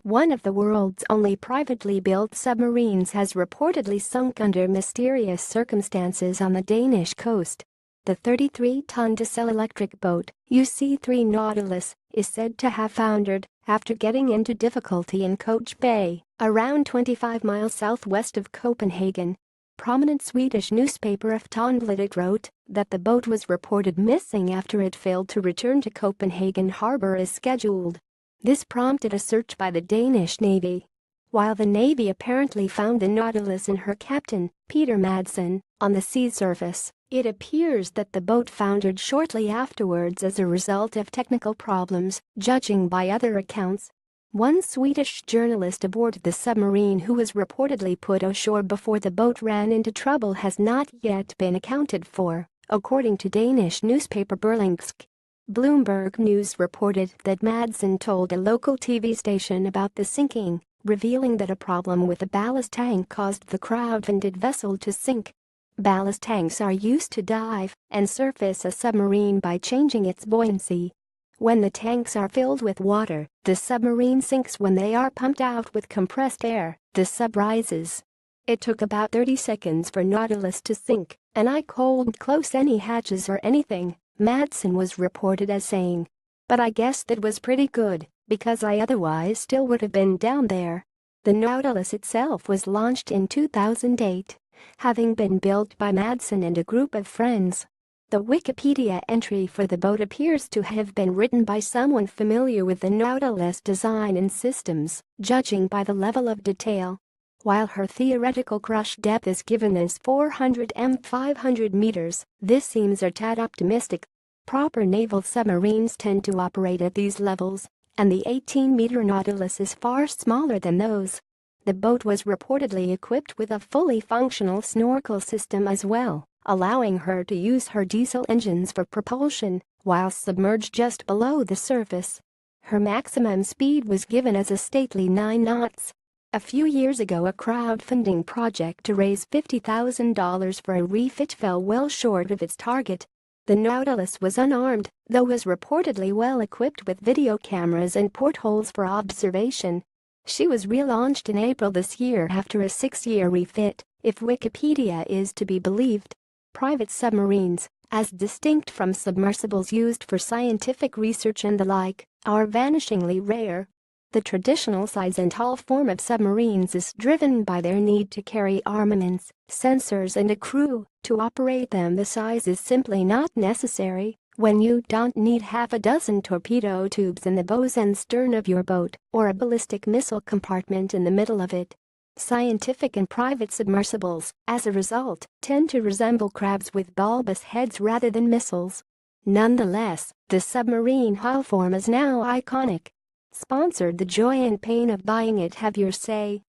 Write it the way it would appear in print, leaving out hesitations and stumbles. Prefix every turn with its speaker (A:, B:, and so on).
A: One of the world's only privately built submarines has reportedly sunk under mysterious circumstances on the Danish coast. The 33-ton diesel-electric boat, UC-3 Nautilus, is said to have foundered after getting into difficulty in Koch Bay, around 25 miles southwest of Copenhagen. Prominent Swedish newspaper Aftonbladet wrote that the boat was reported missing after it failed to return to Copenhagen harbor as scheduled. This prompted a search by the Danish Navy. While the Navy apparently found the Nautilus and her captain, Peter Madsen, on the sea surface, it appears that the boat foundered shortly afterwards as a result of technical problems, judging by other accounts. One Swedish journalist aboard the submarine who was reportedly put ashore before the boat ran into trouble has not yet been accounted for, according to Danish newspaper Berlingske. Bloomberg News reported that Madsen told a local TV station about the sinking, revealing that a problem with the ballast tank caused the crowd-funded vessel to sink. Ballast tanks are used to dive and surface a submarine by changing its buoyancy. When the tanks are filled with water, the submarine sinks. When they are pumped out with compressed air, the sub rises. It took about 30 seconds for Nautilus to sink, and I couldn't close any hatches or anything, Madsen was reported as saying. But I guess that was pretty good, because I otherwise still would have been down there. The Nautilus itself was launched in 2008, having been built by Madsen and a group of friends. The Wikipedia entry for the boat appears to have been written by someone familiar with the Nautilus design and systems, judging by the level of detail. While her theoretical crush depth is given as 400 m 500 meters, this seems a tad optimistic. Proper naval submarines tend to operate at these levels, and the 18-meter Nautilus is far smaller than those. The boat was reportedly equipped with a fully functional snorkel system as well, allowing her to use her diesel engines for propulsion while submerged just below the surface. Her maximum speed was given as a stately 9 knots. A few years ago, a crowdfunding project to raise $50,000 for a refit fell well short of its target. The Nautilus was unarmed, though was reportedly well equipped with video cameras and portholes for observation. She was relaunched in April this year after a 6-year refit, if Wikipedia is to be believed. Private submarines, as distinct from submersibles used for scientific research and the like, are vanishingly rare. The traditional size and hull form of submarines is driven by their need to carry armaments, sensors and a crew. To operate them, the size is simply not necessary when you don't need half a dozen torpedo tubes in the bows and stern of your boat or a ballistic missile compartment in the middle of it. Scientific and private submersibles, as a result, tend to resemble crabs with bulbous heads rather than missiles. Nonetheless, the submarine hull form is now iconic. Sponsored The Joy and Pain of Buying It. Have your say.